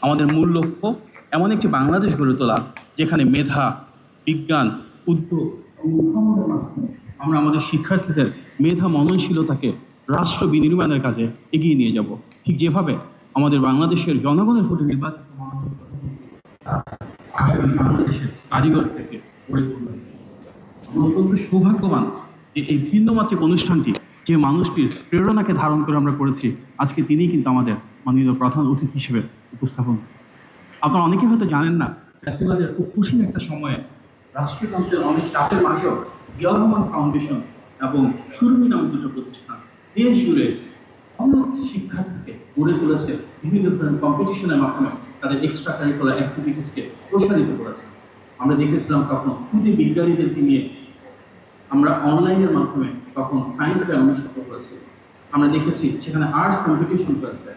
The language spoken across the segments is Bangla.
আমাদের মূল লক্ষ্য এমন একটি বাংলাদেশ গড়ে তোলা যেখানে মেধা, বিজ্ঞান, উদ্যোগ এবং উদ্ভাবনের মাধ্যমে আমরা আমাদের শিক্ষার্থীদের মেধা মননশীলতাকে রাষ্ট্র বিনির্মাণের কাজে এগিয়ে নিয়ে যাব। ঠিক যেভাবে আমাদের বাংলাদেশের জনগণের ভোটে নির্বাচিত আগামী বাংলাদেশের কারিগর থেকে গড়ে তুলবেন। আমরা অত্যন্ত সৌভাগ্যবান যে এই ভিন্নমাত্রিক অনুষ্ঠানটি যে মানুষটির প্রেরণাকে ধারণ করে আমরা করেছি, আজকে তিনিই কিন্তু আমাদের মাননীয় প্রধান অতিথি হিসেবে উপস্থাপন। আপনারা অনেকে হয়তো জানেন না, ফ্যাসিবাদের খুব কঠিন একটা সময়ে রাষ্ট্রযন্ত্রের অনেক চাপের মাঝেও জিয়াউর রহমান ফাউন্ডেশন এবং সুরভি নামক দুটো প্রতিষ্ঠান দেশ জুড়ে অনেক শিক্ষার্থীকে গড়ে তুলেছে, বিভিন্ন ধরনের কম্পিটিশনের মাধ্যমে তাদের এক্সট্রা কারিকুলার অ্যাক্টিভিটিসকে প্রসারিত করেছে। আমরা দেখেছিলাম তখন খুদে বিজ্ঞানীদেরকে নিয়ে আমরা অনলাইনের মাধ্যমে তখন সায়েন্স ফেয়ার অনুষ্ঠিত করেছি। আমরা দেখেছি সেখানে আর্টস কম্পিটিশন করেছে,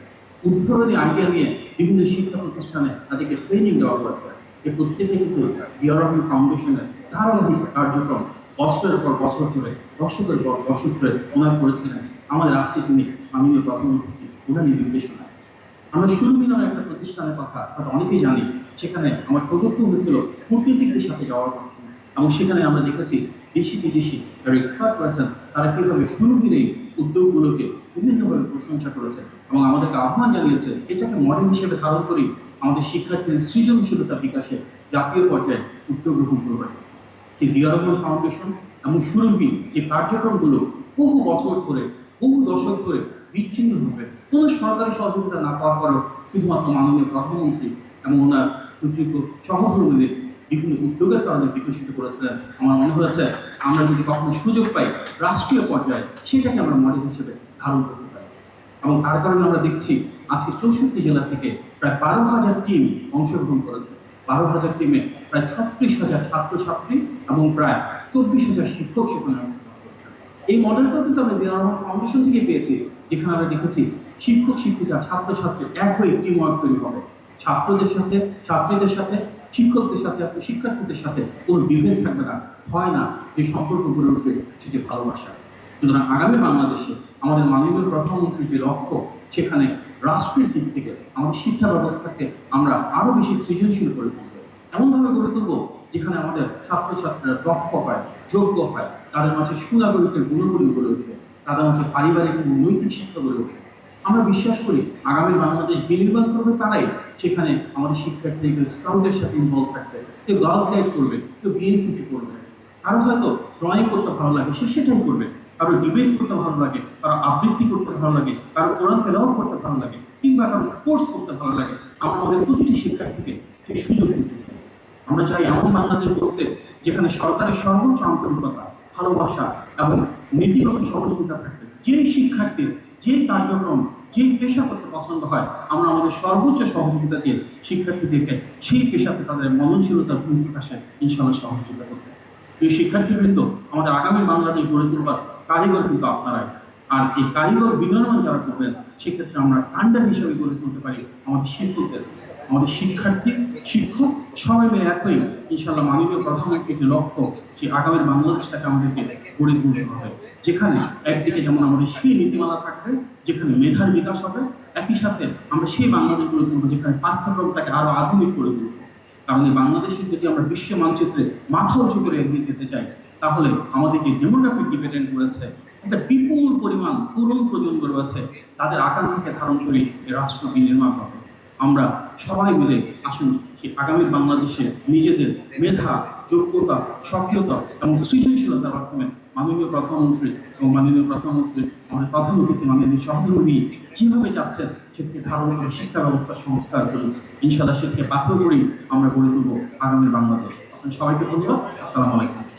উদ্ভাবনী আইডিয়া নিয়ে বিভিন্ন শিক্ষা প্রতিষ্ঠানে তাদেরকে ট্রেনিং দেওয়া হয়েছে। এই প্রত্যেকে কিন্তু জিয়াউর রহমান ফাউন্ডেশনের ধারাবাহিক কার্যক্রম বছরের পর বছর ধরে, দশকের পর দশক ধরে ওনারা করেছিলেন। আমাদের আজকে তিনি মাননীয় প্রধানমন্ত্রী ওনারই নির্দেশনায় আমরা সুরভি নামের একটা প্রতিষ্ঠানের কথা হয়তো অনেকেই জানি। সেখানে আমার প্রযুক্ত হয়েছিল কূটনীতিকদের সাথে যাওয়ার মাধ্যমে, এবং সেখানে আমরা দেখেছি দেশি বিদেশি যারা এক্সপার্ট করেছেন তারা কীভাবে সুরভির এই উদ্যোগগুলোকে বিভিন্নভাবে প্রশংসা করেছে এবং আমাদেরকে আহ্বান জানিয়েছে এটাকে মডেল হিসেবে ধারণ করি আমাদের শিক্ষার্থীদের সৃজনশীলতা বিকাশে জাতীয় পর্যায়ে উদ্যোগ গ্রহণ করবে। এই জিয়াউর রহমান ফাউন্ডেশন এবং সুরভি যে কার্যক্রমগুলো বহু বছর ধরে, বহু দশক ধরে বিচ্ছিন্নভাবে কোনো সরকারি সহযোগিতা না পাওয়ার পরেও শুধুমাত্র মাননীয় প্রধানমন্ত্রী এবং ওনার সুযোগ্য সহকর্মীদের বিভিন্ন উদ্যোগের কারণে বিকশিত করেছিলেন। আমার মনে হয়েছে আমরা যদি কখনো সুযোগ পাই রাষ্ট্রীয় পর্যায়ে সেটাকে আমরা মডেল হিসেবে ধারণ করতে পারি। এবং তার কারণে আমরা দেখছি আজকে 64 জেলা থেকে প্রায় 12,000 টিম অংশগ্রহণ করেছে। 12,000 টিমে প্রায় 36,000 ছাত্রছাত্রী এবং প্রায় 24,000 শিক্ষক সেখানে অংশগ্রহণ করেছে। এই মডেলটাও কিন্তু আমরা জিয়াউর রহমান ফাউন্ডেশন থেকে পেয়েছি, যেখানে আমরা দেখেছি শিক্ষক শিক্ষিকা ছাত্রছাত্রী এক হয়ে টিম ওয়ার্ক তৈরি হবে। ছাত্রদের সাথে, ছাত্রীদের সাথে, শিক্ষকদের সাথে, শিক্ষার্থীদের সাথে কোনো বিভেদ থাকবে না, হয় না, যে সম্পর্ক গড়ে উঠবে সেটি ভালোবাসা। সুতরাং আগামী বাংলাদেশে আমাদের মাননীয় প্রধানমন্ত্রীর যে লক্ষ্য, সেখানে রাষ্ট্রের দিক থেকে আমাদের শিক্ষা ব্যবস্থাকে আমরা আরো বেশি সৃজনশীল করে তুলবো, এমনভাবে গড়ে তুলবো যেখানে আমাদের ছাত্রছাত্রীরা দক্ষ হয়, যোগ্য হয়, তাদের মাঝে সুনাগরিকের গুণগুলি গড়ে উঠবে, তাদের মাঝে পারিবারিক এবং নৈতিক শিক্ষা গড়ে উঠবে। আমরা বিশ্বাস করি আগামী বাংলাদেশ বিনির্মাণ করবে তারাই সেখানে আমাদের শিক্ষার্থীদের স্কাউটের সাথে ইনভলভ থাকবে, কেউ গার্লস গাইড করবে, কেউ বিএনসিসি করবে, কারো হয়তো ড্রয়িং করতে ভালো লাগে সে সেটাই করবে, কারো ডিবেট করতে ভালো লাগে, কারো আবৃত্তি করতে ভালো লাগে, কারো কোরআন তেলাওয়াত করতে ভালো লাগে, কিংবা কারো স্পোর্টস করতে ভালো লাগে। আমরা আমাদের প্রতিটি শিক্ষার্থীকে সেই সুযোগ দিতে চাই। আমরা চাই এমন বাংলাদেশ করতে যেখানে সরকারের সর্বোচ্চ আন্তরিকতা, ভালোবাসা এবং নীতিগত সহযোগিতা থাকবে। যে শিক্ষার্থীর যে কার্যক্রম, যে পেশা করতে পছন্দ হয়, আমরা আমাদের সর্বোচ্চ সহযোগিতা দিয়ে শিক্ষার্থীদেরকে সেই পেশাতে তাদের মননশীলতার ভূমি প্রকাশে ইনশাআল্লাহ সহযোগিতা করতে। এই শিক্ষার্থীবৃন্দ, আমাদের আগামী বাংলাদেশ গড়ে তোলবার কারিগর কিন্তু আপনারাই। আর এই কারিগর বিনির্মাণ যারা করবেন সেক্ষেত্রে আমরা কাণ্ডার হিসেবে গড়ে তুলতে পারি আমাদের শিক্ষকদের, আমাদের শিক্ষার্থী, শিক্ষক সবাই মিলে এক হয়ে ইনশাআল্লাহ মাননীয় প্রধানমন্ত্রীর যে লক্ষ্য, যে আগামী বাংলাদেশটাকে আমাদেরকে গড়ে তুলতে হবে, যেখানে একদিকে যেমন আমাদের সেই নীতিমালা থাকবে, যেখানে মেধার বিকাশ হবে, একই সাথে আমরা সেই বাংলাদেশ গড়ে তুলবো যেখানে পাঠ্যক্রমটাকে আরো আধুনিক করে তুলবো। কারণ এই বাংলাদেশের যদি আমরা বিশ্ব মানচিত্রে মাথা উঁচু করে এগিয়ে যেতে চাই, তাহলে আমাদের যে ডেমোগ্রাফিক ডিপেন্ডেন্ট রয়েছে, একটা বিপুল পরিমাণ তরুণ প্রজন্ম রয়েছে, তাদের আকাঙ্ক্ষাকে ধারণ করে এই রাষ্ট্র বিনির্মাণ হবে। আমরা সবাই মিলে আসুন সেই আগামী বাংলাদেশে নিজেদের মেধা, যোগ্যতা, সক্রিয়তা এবং সৃজনশীলতার মাধ্যমে মাননীয় প্রধানমন্ত্রী এবং মাননীয় প্রধানমন্ত্রী আমাদের প্রধান অতিথি মাননীয় সহকর্মী যেভাবে যাচ্ছেন সেটিকে ধারণ করে শিক্ষা ব্যবস্থার সংস্কার করুন। ইনশাআল্লাহ সেটিকে পাথর করেই আমরা গড়ে তুলব আগামী বাংলাদেশ। সবাইকে ধন্যবাদ। আসসালামু আলাইকুম।